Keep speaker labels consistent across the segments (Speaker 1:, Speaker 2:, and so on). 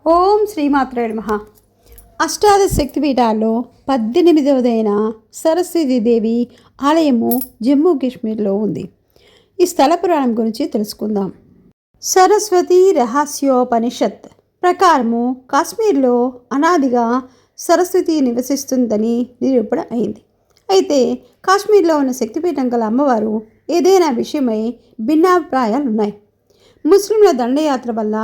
Speaker 1: ఓం శ్రీమాత్రే నమః. అష్టాదశ శక్తిపీఠాల్లో 18వదైన సరస్వతీదేవి ఆలయము జమ్మూ కాశ్మీర్లో ఉంది. ఈ స్థల పురాణం గురించి తెలుసుకుందాం. సరస్వతి రహస్యోపనిషత్ ప్రకారము కాశ్మీర్లో అనాదిగా సరస్వతి నివసిస్తుందని నిరూపణ అయింది. అయితే కాశ్మీర్లో ఉన్న శక్తిపీఠం గల అమ్మవారు ఏదైనా విషయమై భిన్నాభిప్రాయాలున్నాయి. ముస్లింల దండయాత్ర వల్ల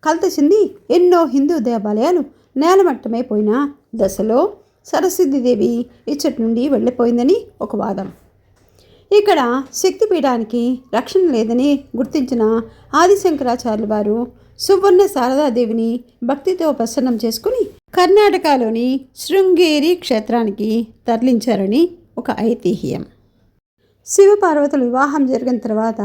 Speaker 1: కలత చెంది ఎన్నో హిందూ దేవాలయాలు నేలమట్టమైపోయిన దశలో సరస్వతీదేవి ఇచ్చటి నుండి వెళ్ళిపోయిందని ఒక వాదం. ఇక్కడ శక్తిపీఠానికి రక్షణ లేదని గుర్తించిన ఆదిశంకరాచార్యుల వారు సువర్ణ శారదాదేవిని భక్తితో ప్రసన్నం చేసుకుని కర్ణాటకలోని శృంగేరి క్షేత్రానికి తరలించారని ఒక ఐతిహ్యం. శివపార్వతుల వివాహం జరిగిన తర్వాత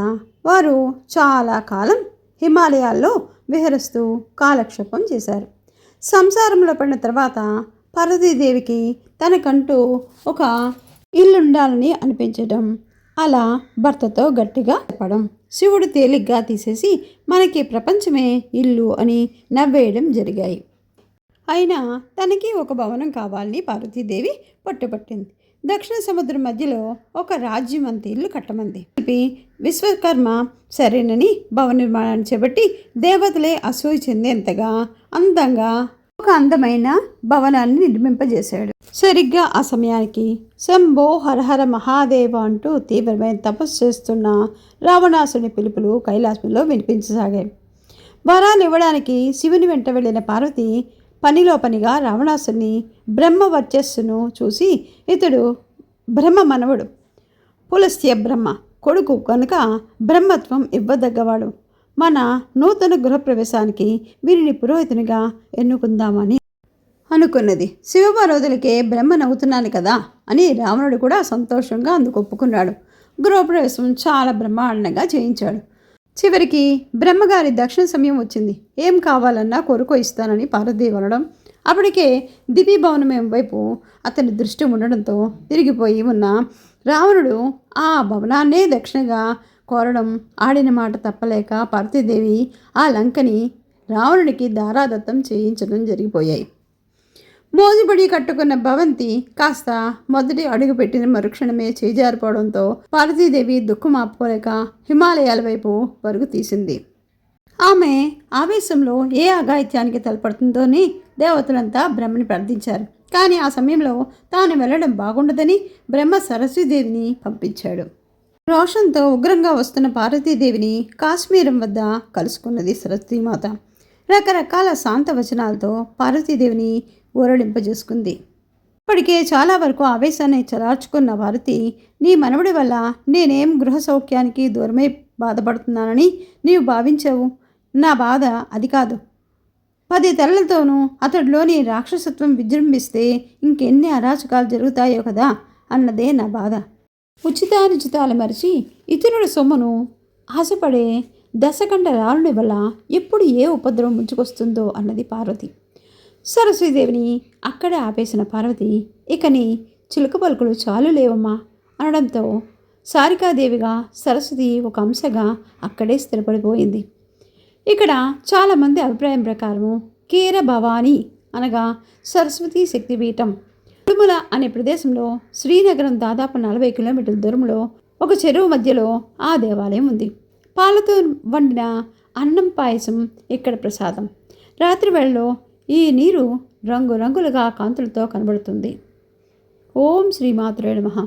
Speaker 1: వారు చాలా కాలం హిమాలయాల్లో విహరిస్తూ కాలక్షేపం చేశారు. సంసారంలో పడిన తర్వాత పార్వతీదేవికి తనకంటూ ఒక ఇల్లుండాలని అనిపించడం, అలా భర్తతో గట్టిగా చెప్పడం, శివుడు తేలిగ్గా తీసేసి మనకి ప్రపంచమే ఇల్లు అని నవ్వేయడం జరిగాయి. అయినా తనకి ఒక భవనం కావాలని పార్వతీదేవి పట్టుపట్టింది. దక్షిణ సముద్రం మధ్యలో ఒక రాజ్యం అంత ఇల్లు కట్టమంది. విశ్వకర్మ సరేనని భవన నిర్మాణాన్ని చేపట్టి దేవతలే అసూయ చెందేంతగా అందంగా ఒక అందమైన భవనాన్ని నిర్మింపజేశాడు. సరిగ్గా ఆ సమయానికి శంభో హరహర మహాదేవ అంటూ తీవ్రమైన తపస్సు చేస్తున్న రావణాసుని పిలుపులు కైలాసంలో వినిపించసాగాయి. వరాలు ఇవ్వడానికి శివుని వెంట వెళ్ళిన పార్వతి పనిలో పనిగా రావణాసుని బ్రహ్మ వర్చస్సును చూసి, ఇతడు బ్రహ్మ మనవడు, పులస్త్య బ్రహ్మ కొడుకు కనుక బ్రహ్మత్వం ఇవ్వదగ్గవాడు, మన నూతన గృహప్రవేశానికి వీరిని పురోహితునిగా ఎన్నుకుందామని అనుకున్నది. శివపార్వతులకే బ్రహ్మనవుతున్నాను కదా అని రావణుడు కూడా సంతోషంగా అందుకు ఒప్పుకున్నాడు. గృహప్రవేశం చాలా బ్రహ్మాండంగా చేయించాడు. చివరికి బ్రహ్మగారి దక్షిణ సమయం వచ్చింది. ఏం కావాలన్నా కోరుకో ఇస్తానని పార్వతీదేవి అనడం, అప్పటికే దివ్యభవనం వైపు అతని దృష్టి ఉండడంతో తిరిగిపోయి ఉన్న రావణుడు ఆ భవనాన్నే దక్షిణగా కోరడం, ఆడిన మాట తప్పలేక పార్వతీదేవి ఆ లంకని రావణుడికి దారాదత్తం చేయించడం జరిగిపోయాయి. మోజుబడి కట్టుకున్న భవంతి కాస్త మొదటి అడుగు పెట్టిన మరుక్షణమే చేజారిపోవడంతో పార్వతీదేవి దుఃఖం ఆపుకోలేక హిమాలయాల వైపు పరుగు తీసింది. ఆమె ఆవేశంలో ఏ అఘాయిత్యానికి తలపడుతుందోని దేవతలంతా బ్రహ్మని ప్రార్థించారు. కానీ ఆ సమయంలో తాను వెళ్ళడం బాగుండదని బ్రహ్మ సరస్వతీదేవిని పంపించాడు. రోషంతో ఉగ్రంగా వస్తున్న పార్వతీదేవిని కాశ్మీరం వద్ద కలుసుకున్నది సరస్వతీమాత. రకరకాల శాంత వచనాలతో పార్వతీదేవిని ఊరడింపజేసుకుంది. ఇప్పటికే చాలా వరకు ఆవేశాన్ని చలార్చుకున్న పార్వతి, నీ మనవడి వల్ల నేనేం గృహ సౌఖ్యానికి దూరమై బాధపడుతున్నానని నీవు భావించావు? నా బాధ అది కాదు. 10 తలలతోనూ అతడిలోని రాక్షసత్వం విజృంభిస్తే ఇంకెన్ని అరాచకాలు జరుగుతాయో కదా అన్నదే నా బాధ. ఉచితానుచితాలు మరిచి ఇతరుల సొమ్మును ఆశపడే దశకంఠ రాలుని వల్ల ఎప్పుడు ఏ ఉపద్రవం ముంచుకొస్తుందో అన్నది పార్వతి. సరస్వతీదేవిని అక్కడే ఆపేసిన పార్వతి, ఇక నీ చిలుక పలుకులు చాలు లేవమ్మా అనడంతో సారికాదేవిగా సరస్వతి ఒక అంశగా అక్కడే స్థిరపడిపోయింది. ఇక్కడ చాలామంది అభిప్రాయం ప్రకారము కీర భవానీ అనగా సరస్వతీ శక్తిపీఠం కుడుముల అనే ప్రదేశంలో శ్రీనగరం దాదాపు 40 కిలోమీటర్ల దూరంలో ఒక చెరువు మధ్యలో ఆ దేవాలయం ఉంది. పాలతో వండిన అన్నం పాయసం ఇక్కడ ప్రసాదం. రాత్రి వేళలో ఈ నీరు రంగురంగులుగా కాంతులతో కనబడుతుంది. ఓం శ్రీమాత్రే నమః.